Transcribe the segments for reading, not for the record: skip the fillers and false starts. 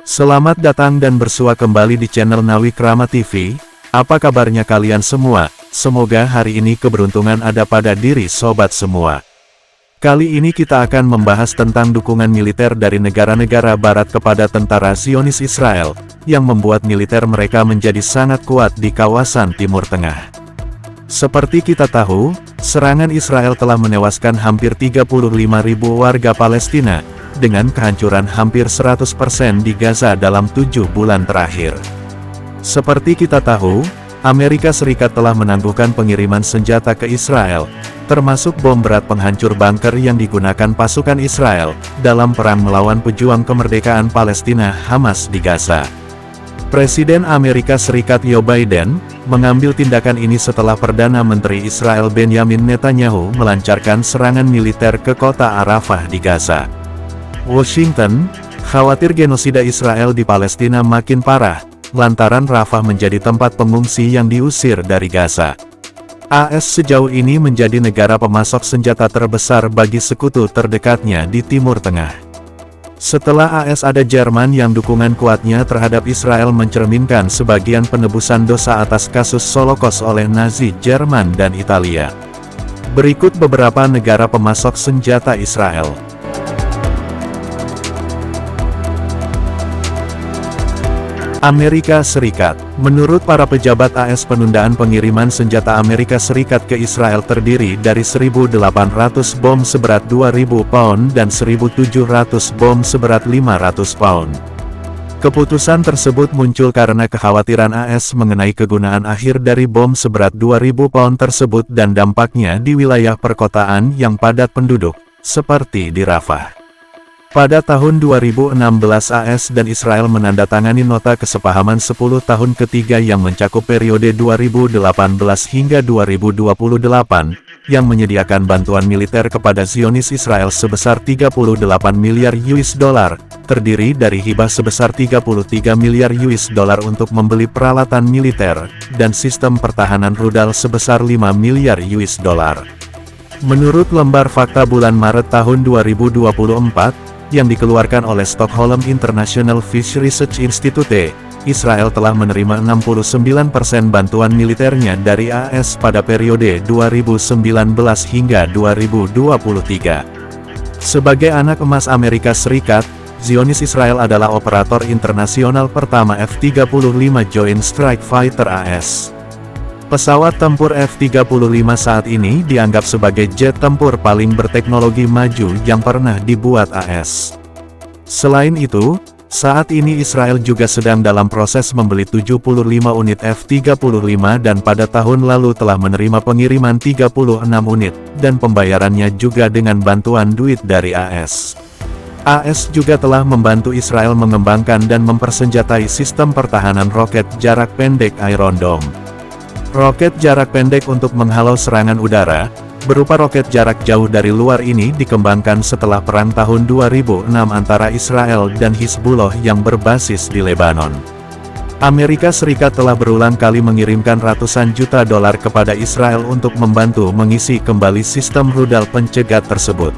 Selamat datang dan bersua kembali di channel Nawikrama TV. Apa kabarnya kalian semua? Semoga hari ini keberuntungan ada pada diri sobat semua. Kali ini kita akan membahas tentang dukungan militer dari negara-negara barat kepada tentara Zionis Israel, yang membuat militer mereka menjadi sangat kuat di kawasan Timur Tengah. Seperti kita tahu, serangan Israel telah menewaskan hampir 35.000 warga Palestina, dengan kehancuran hampir 100% di Gaza dalam 7 bulan terakhir. Seperti kita tahu, Amerika Serikat telah menangguhkan pengiriman senjata ke Israel, termasuk bom berat penghancur bunker yang digunakan pasukan Israel, dalam perang melawan pejuang kemerdekaan Palestina Hamas di Gaza. Presiden Amerika Serikat Joe Biden, mengambil tindakan ini setelah Perdana Menteri Israel Benjamin Netanyahu melancarkan serangan militer ke kota Arafah di Gaza. Washington, khawatir genosida Israel di Palestina makin parah, lantaran Rafah menjadi tempat pengungsi yang diusir dari Gaza. AS sejauh ini menjadi negara pemasok senjata terbesar bagi sekutu terdekatnya di Timur Tengah. Setelah AS ada Jerman yang dukungan kuatnya terhadap Israel mencerminkan sebagian penebusan dosa atas kasus Holocaust oleh Nazi Jerman dan Italia. Berikut beberapa negara pemasok senjata Israel. Amerika Serikat. Menurut para pejabat AS, penundaan pengiriman senjata Amerika Serikat ke Israel terdiri dari 1.800 bom seberat 2.000 pound dan 1.700 bom seberat 500 pound. Keputusan tersebut muncul karena kekhawatiran AS mengenai kegunaan akhir dari bom seberat 2.000 pound tersebut dan dampaknya di wilayah perkotaan yang padat penduduk, seperti di Rafah. Pada tahun 2016 AS dan Israel menandatangani nota kesepahaman 10 tahun ketiga yang mencakup periode 2018 hingga 2028, yang menyediakan bantuan militer kepada Zionis Israel sebesar 38 miliar US dollar, terdiri dari hibah sebesar 33 miliar US dollar untuk membeli peralatan militer, dan sistem pertahanan rudal sebesar 5 miliar US dollar. Menurut lembar fakta bulan Maret tahun 2024, yang dikeluarkan oleh Stockholm International Peace Research Institute, Israel telah menerima 69% bantuan militernya dari AS pada periode 2019 hingga 2023. Sebagai anak emas Amerika Serikat, Zionis Israel adalah operator internasional pertama F-35 Joint Strike Fighter AS. Pesawat tempur F-35 saat ini dianggap sebagai jet tempur paling berteknologi maju yang pernah dibuat AS. Selain itu, saat ini Israel juga sedang dalam proses membeli 75 unit F-35 dan pada tahun lalu telah menerima pengiriman 36 unit, dan pembayarannya juga dengan bantuan duit dari AS. AS juga telah membantu Israel mengembangkan dan mempersenjatai sistem pertahanan roket jarak pendek Iron Dome. Roket jarak pendek untuk menghalau serangan udara, berupa roket jarak jauh dari luar ini dikembangkan setelah perang tahun 2006 antara Israel dan Hizbullah yang berbasis di Lebanon. Amerika Serikat telah berulang kali mengirimkan ratusan juta dolar kepada Israel untuk membantu mengisi kembali sistem rudal pencegat tersebut.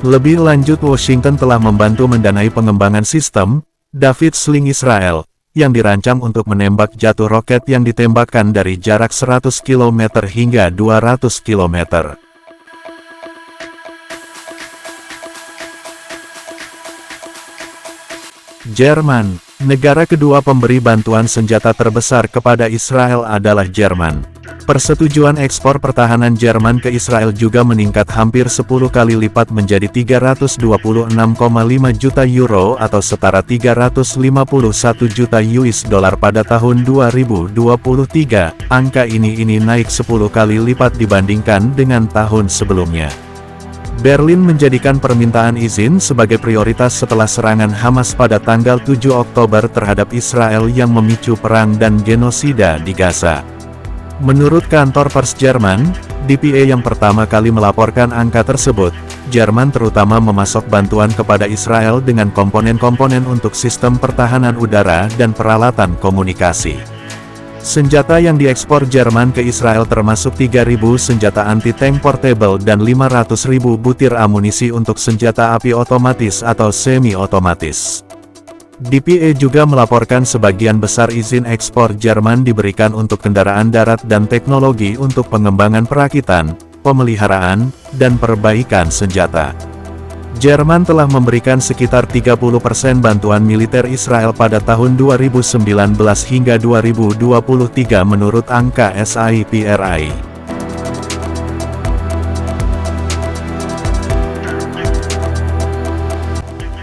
Lebih lanjut, Washington telah membantu mendanai pengembangan sistem David Sling Israel, yang dirancang untuk menembak jatuh roket yang ditembakkan dari jarak 100 km hingga 200 km. Jerman. Negara kedua pemberi bantuan senjata terbesar kepada Israel adalah Jerman. Persetujuan ekspor pertahanan Jerman ke Israel juga meningkat hampir 10 kali lipat menjadi 326,5 juta euro atau setara 351 juta US dollar pada tahun 2023. Angka ini naik 10 kali lipat dibandingkan dengan tahun sebelumnya. Berlin menjadikan permintaan izin sebagai prioritas setelah serangan Hamas pada tanggal 7 Oktober terhadap Israel yang memicu perang dan genosida di Gaza. Menurut kantor pers Jerman, DPA yang pertama kali melaporkan angka tersebut, Jerman terutama memasok bantuan kepada Israel dengan komponen-komponen untuk sistem pertahanan udara dan peralatan komunikasi. Senjata yang diekspor Jerman ke Israel termasuk 3.000 senjata anti-tank portable dan 500.000 butir amunisi untuk senjata api otomatis atau semi-otomatis. DPA juga melaporkan sebagian besar izin ekspor Jerman diberikan untuk kendaraan darat dan teknologi untuk pengembangan perakitan, pemeliharaan, dan perbaikan senjata. Jerman telah memberikan sekitar 30% bantuan militer Israel pada tahun 2019 hingga 2023 menurut angka SIPRI.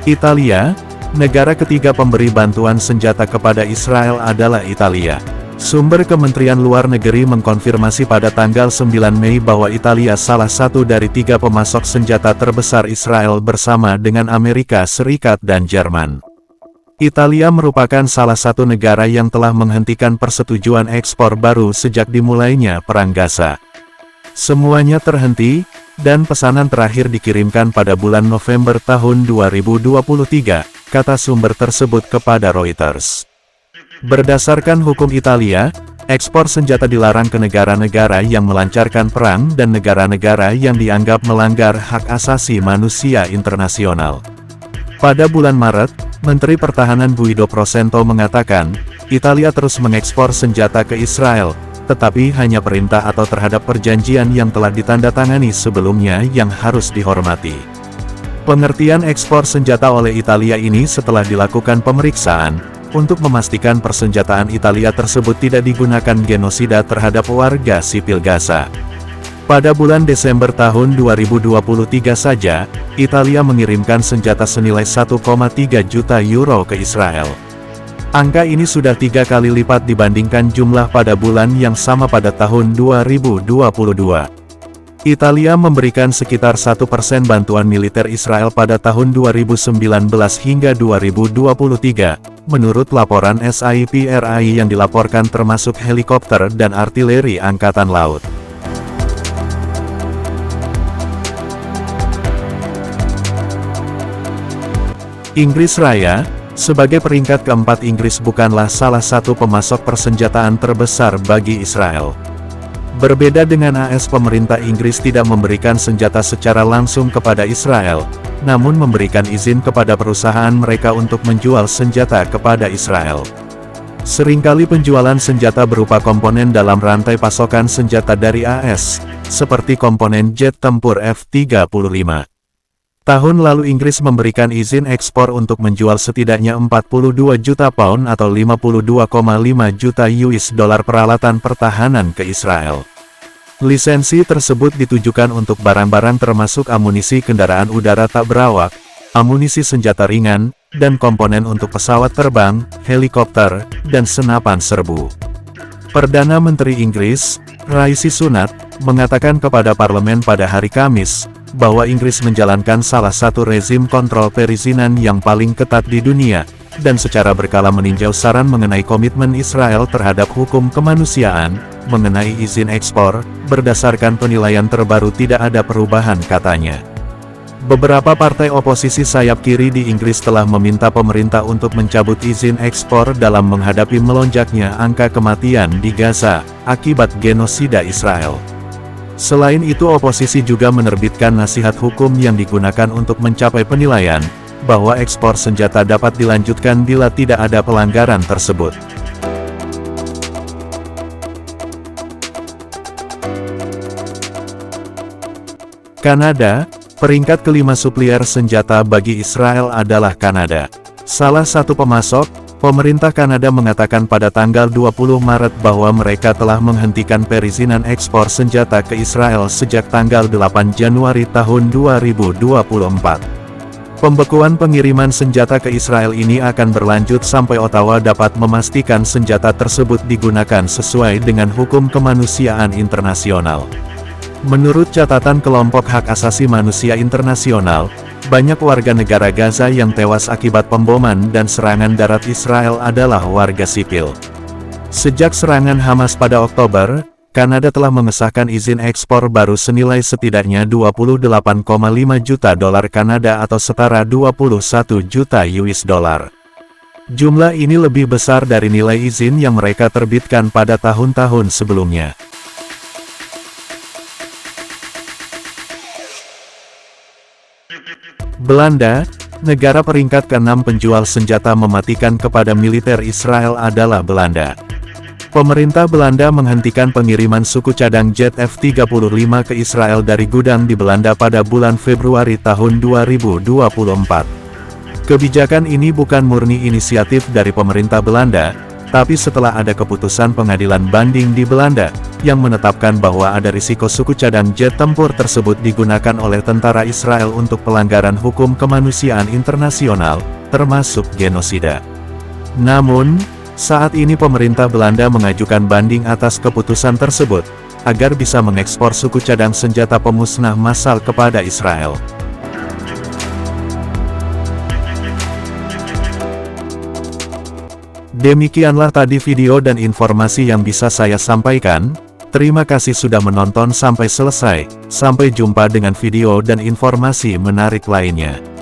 Italia, negara ketiga pemberi bantuan senjata kepada Israel adalah Italia. Sumber Kementerian Luar Negeri mengkonfirmasi pada tanggal 9 Mei bahwa Italia salah satu dari 3 pemasok senjata terbesar Israel bersama dengan Amerika Serikat dan Jerman. Italia merupakan salah satu negara yang telah menghentikan persetujuan ekspor baru sejak dimulainya Perang Gaza. Semuanya terhenti, dan pesanan terakhir dikirimkan pada bulan November tahun 2023, kata sumber tersebut kepada Reuters. Berdasarkan hukum Italia, ekspor senjata dilarang ke negara-negara yang melancarkan perang dan negara-negara yang dianggap melanggar hak asasi manusia internasional. Pada bulan Maret, Menteri Pertahanan Guido Prosento mengatakan, Italia terus mengekspor senjata ke Israel, tetapi hanya perintah atau terhadap perjanjian yang telah ditandatangani sebelumnya yang harus dihormati. Pengertian ekspor senjata oleh Italia ini setelah dilakukan pemeriksaan, untuk memastikan persenjataan Italia tersebut tidak digunakan genosida terhadap warga sipil Gaza. Pada bulan Desember tahun 2023 saja, Italia mengirimkan senjata senilai 1,3 juta euro ke Israel. Angka ini sudah 3 kali lipat dibandingkan jumlah pada bulan yang sama pada tahun 2022. Italia memberikan sekitar 1% bantuan militer Israel pada tahun 2019 hingga 2023, menurut laporan SIPRI yang dilaporkan termasuk helikopter dan artileri Angkatan Laut. Inggris Raya, sebagai peringkat keempat Inggris bukanlah salah satu pemasok persenjataan terbesar bagi Israel. Berbeda dengan AS, pemerintah Inggris tidak memberikan senjata secara langsung kepada Israel, namun memberikan izin kepada perusahaan mereka untuk menjual senjata kepada Israel. Seringkali penjualan senjata berupa komponen dalam rantai pasokan senjata dari AS, seperti komponen jet tempur F-35. Tahun lalu Inggris memberikan izin ekspor untuk menjual setidaknya 42 juta pound atau 52,5 juta US dollar peralatan pertahanan ke Israel. Lisensi tersebut ditujukan untuk barang-barang termasuk amunisi kendaraan udara tak berawak, amunisi senjata ringan, dan komponen untuk pesawat terbang, helikopter, dan senapan serbu. Perdana Menteri Inggris, Rishi Sunak, mengatakan kepada parlemen pada hari Kamis, bahwa Inggris menjalankan salah satu rezim kontrol perizinan yang paling ketat di dunia, dan secara berkala meninjau saran mengenai komitmen Israel terhadap hukum kemanusiaan, mengenai izin ekspor, berdasarkan penilaian terbaru tidak ada perubahan, katanya. Beberapa partai oposisi sayap kiri di Inggris telah meminta pemerintah untuk mencabut izin ekspor dalam menghadapi melonjaknya angka kematian di Gaza, akibat genosida Israel. Selain itu, oposisi juga menerbitkan nasihat hukum yang digunakan untuk mencapai penilaian, bahwa ekspor senjata dapat dilanjutkan bila tidak ada pelanggaran tersebut. Kanada, peringkat kelima supplier senjata bagi Israel adalah Kanada. Salah satu pemasok, pemerintah Kanada mengatakan pada tanggal 20 Maret bahwa mereka telah menghentikan perizinan ekspor senjata ke Israel sejak tanggal 8 Januari tahun 2024. Pembekuan pengiriman senjata ke Israel ini akan berlanjut sampai Ottawa dapat memastikan senjata tersebut digunakan sesuai dengan hukum kemanusiaan internasional. Menurut catatan kelompok hak asasi manusia internasional, banyak warga negara Gaza yang tewas akibat pemboman dan serangan darat Israel adalah warga sipil. Sejak serangan Hamas pada Oktober, Kanada telah mengesahkan izin ekspor baru senilai setidaknya 28,5 juta dolar Kanada atau setara 21 juta US dollar. Jumlah ini lebih besar dari nilai izin yang mereka terbitkan pada tahun-tahun sebelumnya. Belanda, negara peringkat ke-6 penjual senjata mematikan kepada militer Israel adalah Belanda. Pemerintah Belanda menghentikan pengiriman suku cadang jet F-35 ke Israel dari gudang di Belanda pada bulan Februari tahun 2024. Kebijakan ini bukan murni inisiatif dari pemerintah Belanda, tapi setelah ada keputusan pengadilan banding di Belanda, yang menetapkan bahwa ada risiko suku cadang jet tempur tersebut digunakan oleh tentara Israel untuk pelanggaran hukum kemanusiaan internasional, termasuk genosida. Namun, saat ini pemerintah Belanda mengajukan banding atas keputusan tersebut, agar bisa mengekspor suku cadang senjata pemusnah massal kepada Israel. Demikianlah tadi video dan informasi yang bisa saya sampaikan. Terima kasih sudah menonton sampai selesai. Sampai jumpa dengan video dan informasi menarik lainnya.